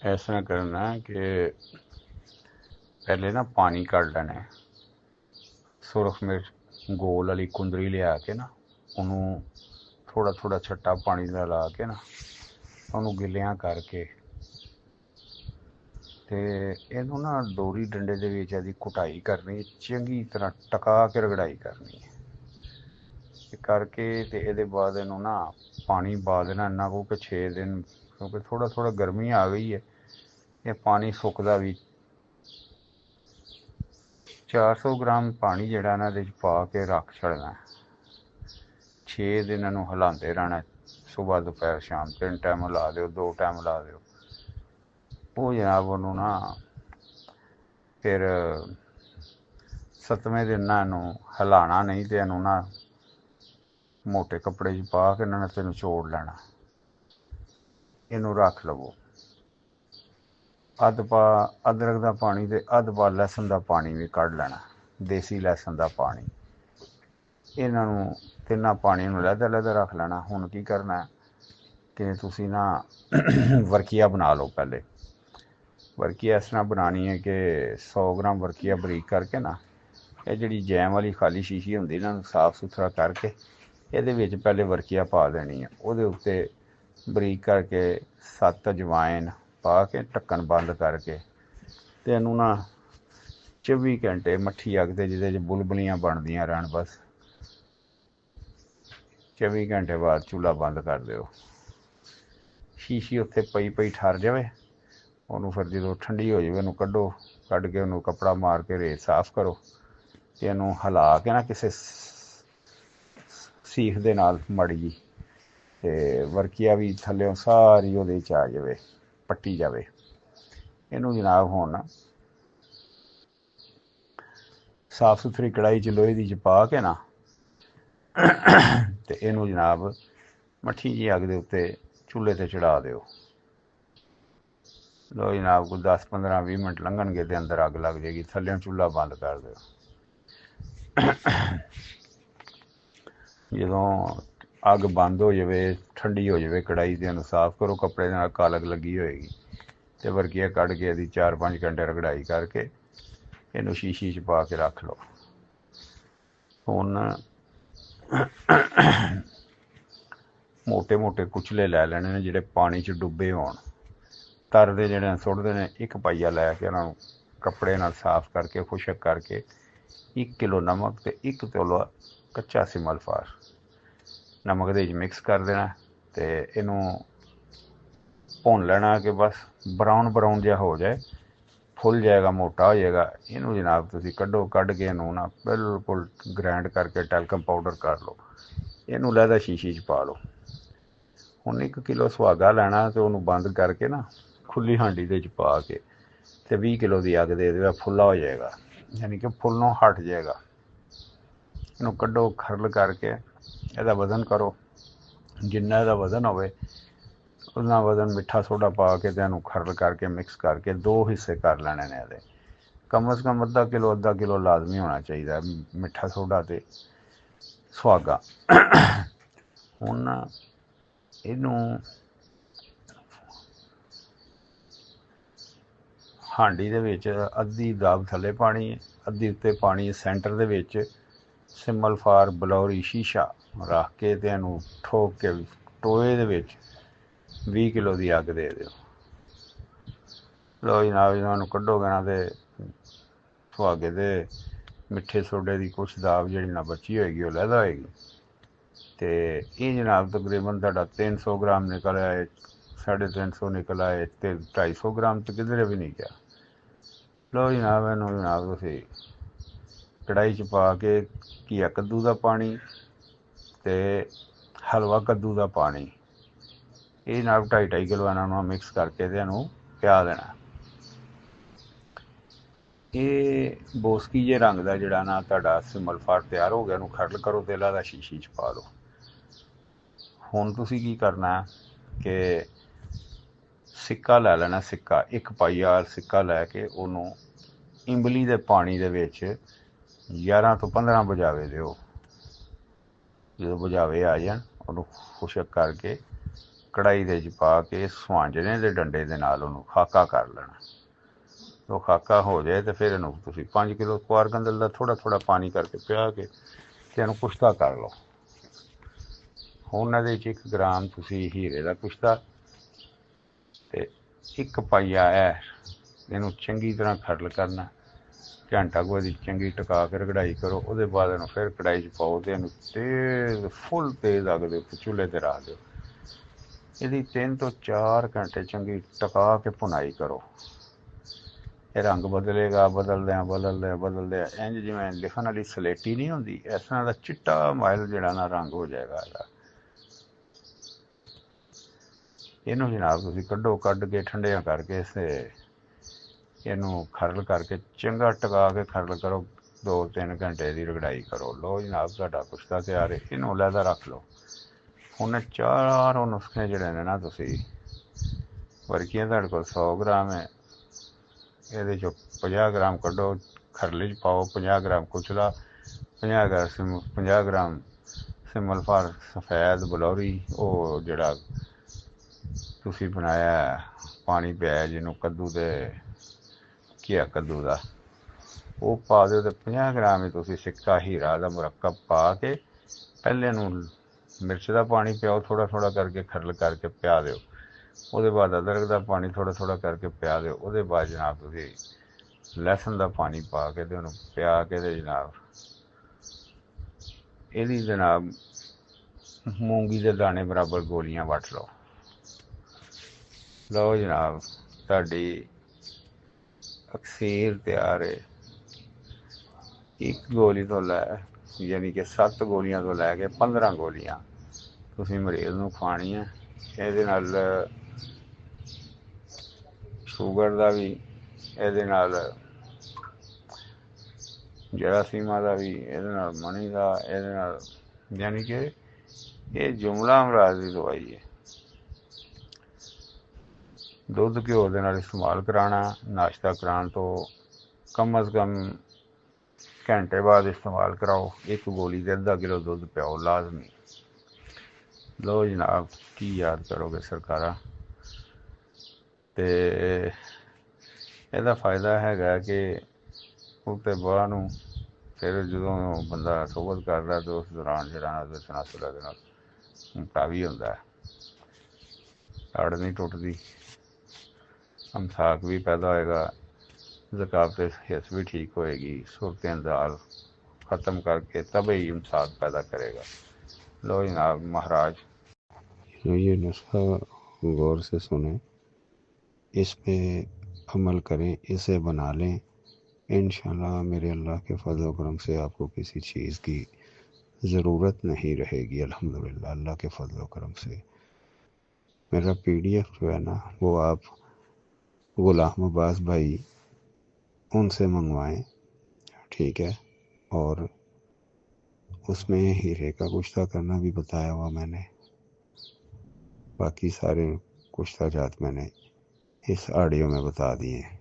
ਇਸ ਤਰ੍ਹਾਂ ਕਰਨਾ ਕਿ ਪਹਿਲੇ ਨਾ ਪਾਣੀ ਕੱਢ ਲੈਣਾ, ਸੁਰਖ ਮਿਰਚ ਗੋਲ ਵਾਲੀ ਕੁੰਦਰੀ ਲਿਆ ਕੇ ਨਾ ਉਹਨੂੰ ਥੋੜ੍ਹਾ ਥੋੜ੍ਹਾ ਛੱਟਾ ਪਾਣੀ ਦਾ ਲਾ ਕੇ ਨਾ ਉਹਨੂੰ ਗਿੱਲਿਆਂ ਕਰਕੇ ਤੇ ਇਹਨੂੰ ਨਾ ਦੋਰੀ ਡੰਡੇ ਦੇ ਵਿੱਚ ਇਹਦੀ ਕੁਟਾਈ ਕਰਨੀ, ਚੰਗੀ ਤਰ੍ਹਾਂ ਟਕਾ ਕੇ ਰਗੜਾਈ ਕਰਨੀ ਹੈ। ਇਹ ਕਰਕੇ ਤੇ ਇਹਦੇ ਬਾਅਦ ਇਹਨੂੰ ਨਾ ਪਾਣੀ ਪਾ ਦੇਣਾ ਇੰਨਾ ਕੁ ਕਿ 6 ਦਿਨ, ਕਿਉਂਕਿ ਥੋੜ੍ਹਾ ਥੋੜ੍ਹਾ ਗਰਮੀ ਆ ਗਈ ਹੈ, ਇਹ ਪਾਣੀ ਸੁੱਕਦਾ ਵੀ। 400 ਗ੍ਰਾਮ ਪਾਣੀ ਜਿਹੜਾ ਨਾ ਇਹਦੇ 'ਚ ਪਾ ਕੇ ਰੱਖ ਛੱਡਣਾ। 6 ਦਿਨ ਇਹਨੂੰ ਹਿਲਾਉਂਦੇ ਰਹਿਣਾ, ਸੁਬਾਹ ਦੁਪਹਿਰ ਸ਼ਾਮ 3 ਟਾਈਮ ਹਿਲਾ ਦਿਓ, 2 ਟਾਈਮ ਹਿਲਾ ਦਿਓ। ਉਹ ਜਨਾਬ ਉਹਨੂੰ ਨਾ ਫਿਰ 7ਵੇਂ ਦਿਨ ਨਾ ਇਹਨੂੰ ਹਿਲਾਉਣਾ ਨਹੀਂ, ਤੇ ਇਹਨੂੰ ਨਾ ਮੋਟੇ ਕੱਪੜੇ 'ਚ ਪਾ ਕੇ ਇਹਨਾਂ ਨੇ ਤੈਨੂੰ ਨਿਚੋੜ ਲੈਣਾ। ਇਹਨੂੰ ਰੱਖ ਲਵੋ। ਅੱਧ ਪਾ ਅਦਰਕ ਦਾ ਪਾਣੀ ਤੇ ਅੱਧ ਪਾ ਲਸਣ ਦਾ ਪਾਣੀ ਵੀ ਕੱਢ ਲੈਣਾ, ਦੇਸੀ ਲਸਣ ਦਾ ਪਾਣੀ। ਇਹਨਾਂ ਨੂੰ ਤਿੰਨਾਂ ਪਾਣੀ ਨੂੰ ਲਹਿਦਾ ਲਹਿਦਾ ਰੱਖ ਲੈਣਾ। ਹੁਣ ਕੀ ਕਰਨਾ ਕਿ ਤੁਸੀਂ ਨਾ ਵਰਕੀਆ ਬਣਾ ਲਓ। ਪਹਿਲੇ ਵਰਕੀਆ ਇਸ ਤਰ੍ਹਾਂ ਬਣਾਉਣੀ ਹੈ ਕਿ 100 ਗ੍ਰਾਮ ਵਰਕੀਆ ਬਰੀਕ ਕਰਕੇ ਨਾ, ਇਹ ਜਿਹੜੀ ਜੈਮ ਵਾਲੀ ਖਾਲੀ ਸ਼ੀਸ਼ੀ ਹੁੰਦੀ ਇਹਨਾਂ ਨੂੰ ਸਾਫ਼ ਸੁਥਰਾ ਕਰਕੇ ਇਹਦੇ ਵਿੱਚ ਪਹਿਲੇ ਵਰਕੀਆ ਪਾ ਦੇਣੀ ਹੈ। ਉਹਦੇ ਉੱਤੇ ਬਰੀਕ ਕਰਕੇ 7 ਅਜਵਾਇਨ ਪਾ ਕੇ ਢੱਕਣ ਬੰਦ ਕਰਕੇ ਤੇ ਇਹਨੂੰ ਨਾ 24 ਘੰਟੇ ਮੱਠੀ ਅੱਗ ਤੇ ਜਿਹਦੇ 'ਚ ਬੁਲਬੁਲੀਆਂ ਬਣਦੀਆਂ ਰਹਿਣ, ਬਸ 24 ਘੰਟੇ ਬਾਅਦ ਚੁੱਲ੍ਹਾ ਬੰਦ ਕਰ ਦਿਓ। ਸ਼ੀਸ਼ੀ ਉੱਥੇ ਪਈ ਪਈ ਠਰ ਜਾਵੇ, ਉਹਨੂੰ ਫਿਰ ਜਦੋਂ ਠੰਡੀ ਹੋ ਜਾਵੇ ਉਹਨੂੰ ਕੱਢੋ, ਕੱਢ ਕੇ ਉਹਨੂੰ ਕੱਪੜਾ ਮਾਰ ਕੇ ਰੇਤ ਸਾਫ਼ ਕਰੋ ਤੇ ਇਹਨੂੰ ਹਿਲਾ ਕੇ ਨਾ ਕਿਸੇ ਸੀਖ ਦੇ ਨਾਲ ਮਾੜੀ ਜੀ, ਤੇ ਵਰਕੀਆ ਵੀ ਥੱਲਿਓਂ ਸਾਰੀ ਉਹਦੇ 'ਚ ਆ ਜਾਵੇ, ਪੱਟੀ ਜਾਵੇ। ਇਹਨੂੰ ਜਨਾਬ ਹੁਣ ਸਾਫ਼ ਸੁਥਰੀ ਕੜਾਹੀ 'ਚ ਲੋਹੇ ਦੀ 'ਚ ਪਾ ਕੇ ਨਾ ਤੇ ਇਹਨੂੰ ਜਨਾਬ ਮੱਠੀ ਜੀ ਅੱਗ ਦੇ ਉੱਤੇ ਚੁੱਲ੍ਹੇ 'ਤੇ ਚੜ੍ਹਾ ਦਿਓ। ਲੋ ਜਨਾਬ ਕੋਈ 10-15-20 ਮਿੰਟ ਲੰਘਣਗੇ ਤੇ ਅੰਦਰ ਅੱਗ ਲੱਗ ਜਾਏਗੀ, ਥੱਲਿਓਂ ਚੁੱਲ੍ਹਾ ਬੰਦ ਕਰ ਦਿਓ। ਜਦੋਂ ਅੱਗ ਬੰਦ ਹੋ ਜਾਵੇ, ਠੰਡੀ ਹੋ ਜਾਵੇ ਕੜਾਹੀ, ਤੇ ਇਹਨੂੰ ਸਾਫ਼ ਕਰੋ ਕੱਪੜੇ ਦੇ ਨਾਲ, ਕਾਲਕ ਲੱਗੀ ਹੋਏਗੀ, ਤੇ ਵਰਕੀਆਂ ਕੱਢ ਕੇ ਇਹਦੀ 4-5 ਘੰਟੇ ਰਗੜਾਈ ਕਰਕੇ ਇਹਨੂੰ ਸ਼ੀਸ਼ੀ 'ਚ ਪਾ ਕੇ ਰੱਖ ਲਓ। ਹੁਣ ਮੋਟੇ ਮੋਟੇ ਕੁਚਲੇ ਲੈ ਲੈਣੇ ਨੇ ਜਿਹੜੇ ਪਾਣੀ 'ਚ ਡੁੱਬੇ ਹੋਣ। ਤਰ ਦੇ ਜਿਹੜੇ ਸੁੱਟਦੇ ਨੇ, 1 ਪਾਈਆ ਲੈ ਕੇ ਉਹਨਾਂ ਨੂੰ ਕੱਪੜੇ ਨਾਲ ਸਾਫ਼ ਕਰਕੇ ਖੁਸ਼ਕ ਕਰਕੇ 1 ਕਿਲੋ ਨਮਕ ਤੇ 1 ਕਿਲੋ ਕੱਚਾ ਸਿਮਲ ਫਾਰ ਨਮਕ ਦੇ ਵਿੱਚ ਮਿਕਸ ਕਰ ਦੇਣਾ, ਤੇ ਇਹਨੂੰ ਭੁੰਨ ਲੈਣਾ ਕਿ ਬਸ ਬਰਾਊਨ ਬਰਾਊਨ ਜਿਹਾ ਹੋ ਜਾਏ, ਫੁੱਲ ਜਾਏਗਾ, ਮੋਟਾ ਹੋ ਜਾਏਗਾ। ਇਹਨੂੰ ਜਨਾਬ ਤੁਸੀਂ ਕੱਢੋ, ਕੱਢ ਕੇ ਇਹਨੂੰ ਨਾ ਬਿਲਕੁਲ ਗ੍ਰਾਇੰਡ ਕਰਕੇ ਟੈਲਕਮ ਪਾਊਡਰ ਕਰ ਲਓ। ਇਹਨੂੰ ਲਹਿਦਾ ਸ਼ੀਸ਼ੀ 'ਚ ਪਾ ਲਓ। ਹੁਣ 1 ਕਿਲੋ ਸੁਹਾਗਾ ਲੈਣਾ ਤੇ ਉਹਨੂੰ ਬੰਦ ਕਰਕੇ ਨਾ ਖੁੱਲੀ ਹਾਂਡੀ ਦੇ 'ਚ ਪਾ ਕੇ ਤੇ 20 ਕਿਲੋ ਦੀ ਅੱਗ ਦੇ ਦਿਓ, ਫੁੱਲਾ ਹੋ ਜਾਏਗਾ, ਯਾਨੀ ਕਿ ਫੁੱਲੋਂ ਹਟ ਜਾਏਗਾ। ਇਹਨੂੰ ਕੱਢੋ, ਖਰਲ ਕਰਕੇ ਇਹਦਾ ਵਜ਼ਨ ਕਰੋ, ਜਿੰਨਾ ਇਹਦਾ ਵਜ਼ਨ ਹੋਵੇ ਉਹਨਾਂ ਵਜ਼ਨ ਮਿੱਠਾ ਸੋਡਾ ਪਾ ਕੇ ਤੇ ਇਹਨੂੰ ਖਰਲ ਕਰਕੇ ਮਿਕਸ ਕਰਕੇ 2 ਹਿੱਸੇ ਕਰ ਲੈਣੇ ਨੇ ਇਹਦੇ। ਕਮ ਸੇ ਕਮ ਅੱਧਾ ਕਿਲੋ ਲਾਜ਼ਮੀ ਹੋਣਾ ਚਾਹੀਦਾ ਮਿੱਠਾ ਸੋਡਾ ਤੇ ਸੁਹਾਗਾ। ਹੁਣ ਇਹਨੂੰ ਹਾਂਡੀ ਦੇ ਵਿੱਚ ਅੱਧੀ ਦਾਬ ਥੱਲੇ ਪਾਣੀ, ਅੱਧੀ ਉੱਤੇ ਪਾਣੀ, ਸੈਂਟਰ ਦੇ ਵਿੱਚ ਸਿਮਲ ਫਾਰ ਬਲੌਰੀ ਸ਼ੀਸ਼ਾ ਰੱਖ ਕੇ ਤੇ ਇਹਨੂੰ ਠੋਕ ਕੇ ਟੋਏ ਦੇ ਵਿੱਚ 20 ਕਿਲੋ ਦੀ ਅੱਗ ਦੇ ਦਿਓ। ਲਓ ਜਨਾਬ, ਜਦੋਂ ਇਹਨੂੰ ਕੱਢੋਗੇ ਨਾ ਤੇ ਸੁਹਾਗੇ ਦੇ ਮਿੱਠੇ ਸੋਡੇ ਦੀ ਕੁਛ ਦਾਬ ਜਿਹੜੀ ਨਾ ਬਚੀ ਹੋਏਗੀ ਉਹ ਲਹਿਦਾ ਹੋਏਗੀ। ਤੇ ਇਹ ਜਨਾਬ ਤਕਰੀਬਨ ਤੁਹਾਡਾ 300 ਗ੍ਰਾਮ ਨਿਕਲ ਆਏ, 350 ਨਿਕਲ ਆਏ, ਤੇ 250 ਗ੍ਰਾਮ ਤੇ ਕਿਧਰੇ ਵੀ ਨਹੀਂ ਗਿਆ। ਲਓ ਜਨਾਬ, ਇਹਨੂੰ ਜਨਾਬ ਤੁਸੀਂ ਕੜਾਹੀ 'ਚ ਪਾ ਕੇ ਘੀਆ ਕੱਦੂ ਦਾ ਪਾਣੀ ਤੇ ਹਲਵਾ ਕੱਦੂ ਦਾ ਪਾਣੀ, ਇਹ ਜਨਾਬ 2.5 ਕਿਲੋ ਇਹਨਾਂ ਨੂੰ ਮਿਕਸ ਕਰਕੇ ਤੇ ਇਹਨੂੰ ਪਿਆ ਦੇਣਾ। ਇਹ ਬੋਸਕੀ ਜਿਹੇ ਰੰਗ ਦਾ ਜਿਹੜਾ ਨਾ ਤੁਹਾਡਾ ਸਿਮਲ ਫਾਰ ਤਿਆਰ ਹੋ ਗਿਆ, ਇਹਨੂੰ ਖਰਲ ਕਰੋ ਤੇ ਇਹਦਾ ਸ਼ੀਸ਼ੀ 'ਚ ਪਾ ਲਓ। ਹੁਣ ਤੁਸੀਂ ਕੀ ਕਰਨਾ ਕਿ ਸਿੱਕਾ ਲੈ ਲੈਣਾ, ਸਿੱਕਾ 1 ਪਾਈਆ ਸਿੱਕਾ ਲੈ ਕੇ ਉਹਨੂੰ ਇਮਲੀ ਦੇ ਪਾਣੀ ਦੇ ਵਿੱਚ 11 ਤੋਂ 15 ਬੁਝਾਵੇ ਦਿਓ। ਜਦੋਂ ਬੁਝਾਵੇ ਆ ਜਾਣ ਉਹਨੂੰ ਖੁਸ਼ਕ ਕਰਕੇ कढ़ाई दे च पा के स्वांजने के डंडे के नाल उहनूं खाका कर लेना। तो खाका हो जाए तो फिर इहनूं तुसीं 5 किलो कुआर गंदल का थोड़ा थोड़ा पानी करके पिया के ते इहनूं कुश्ता कर लो। हुण इहदे च 1 ग्राम तुसीं हीरे का कुश्ता ते 1 पाइया इहनूं चंगी तरह खरल करना। घंटा को इहदी चंगी टका के रगड़ाई करो। उहदे बाद इहनूं फिर कढ़ाई च पाओ ते इहनूं तेज़ फुल तेज़ अग दे उत्ते चूल्हे ते रख दिओ। इहदी 3 ਤੋਂ 4 घंटे चंगी टका के भुनाई करो। ਇਹ रंग बदलेगा बदलद्या इंज जिवें लिखण वाली सलेटी नहीं होंदी, इस तरह का चिट्टा माइल जिहड़ा ना रंग हो जाएगा ਇਹਦਾ। ਇਹਨੂੰ जनाब तुसीं कड्डो, कड्ड के ठंडिया करके ते ਇਹਨੂੰ खरल करके चंगा टका के खरल करो। 2-3 घंटे की रगड़ाई करो। लो जनाब तुहाडा कुश्ता तैयार है। इहनूं अलहदा रख लो। हुण चारों नुस्खे जिहड़े ने ना तुसीं वरकियां तुहाडे कोल 100 ग्राम है, ਇਹਦੇ 'ਚੋਂ 50 ग्राम कड्डो, खरले च पाओ। 50 ग्राम कुचला, 50 ग्राम सिमल फार सफैद बलौरी, वो जिहड़ा तुसीं बनाया पानी पिया जिन्हों कद्दू ते घिया कद्दू का, वो पा दो। तो 50 ग्राम ही तुसीं सिक्का हीरा का मुरक्कब पा के पहले नूं मिर्च का पानी पियाओ, थोड़ा थोड़ा करके खरल करके पिया दो। उसदे बाद अदरक का पानी थोड़ा थोड़ा करके पिया दो। उसदे बाद जनाब तुसीं लहसुन का पानी पा के ते उहनूं पिया के ते जनाब इहदी जनाब मूंगी के दाने बराबर गोलियां वट लो। लो जनाब तुहाडी अकसीर तैयार है। 1 गोली तो लै यानी कि 7 गोलियां तो लैके 15 गोलियां तुसीं मरीज़ नूं खुआणियां। इहदे नाल शूगर का भी, इहदे नाल जरासीमा का भी, इहदे नाल मणी का, इहदे नाल यानी कि ये जुमला अमराज की दवाई है। दुध घ्यो दे नाल इस्तेमाल कराना। नाश्ता कराने तो कम अज़ कम घंटे बाद इस्तेमाल कराओ। 1 गोली ते अद्धा किलो दुध पियाओ लाजमी। लो जनाब की याद करोगे सरकारा। ते ਇਹਦਾ फ़ायदा हैगा कि उसते बाद नूं फिर जो बंदा सोबत करदा तो उस दौरान जिहड़ा ना तनासुर दे नाल मुट्टा भी हुंदा है, तड़ नहीं टुटदी, अमसाक भी पैदा होएगा, ज़कात हिस्स भी ठीक होएगी, सूरत अंदाल ख़त्म करके तभी अमसाक पैदा करेगा। लो जनाब महाराज ये नुस्खा गौर से सुने, इस पे अमल करें, इसे बना लें। इंशाल्लाह मेरे अल्लाह के फजल करम से आपको किसी चीज़ की ज़रूरत नहीं रहेगी। अल्हम्दुलिल्लाह अल्लाह के फजल करम से। मेरा PDF जो है ना वो आप गुलाम अब्बास भाई उनसे मंगवाएं, ठीक है। और उसमें हीरे का कुश्ता करना भी बताया हुआ मैंने। बाकी सारे कुश्ता जात मैंने इस ऑडियो में बता दिए हैं।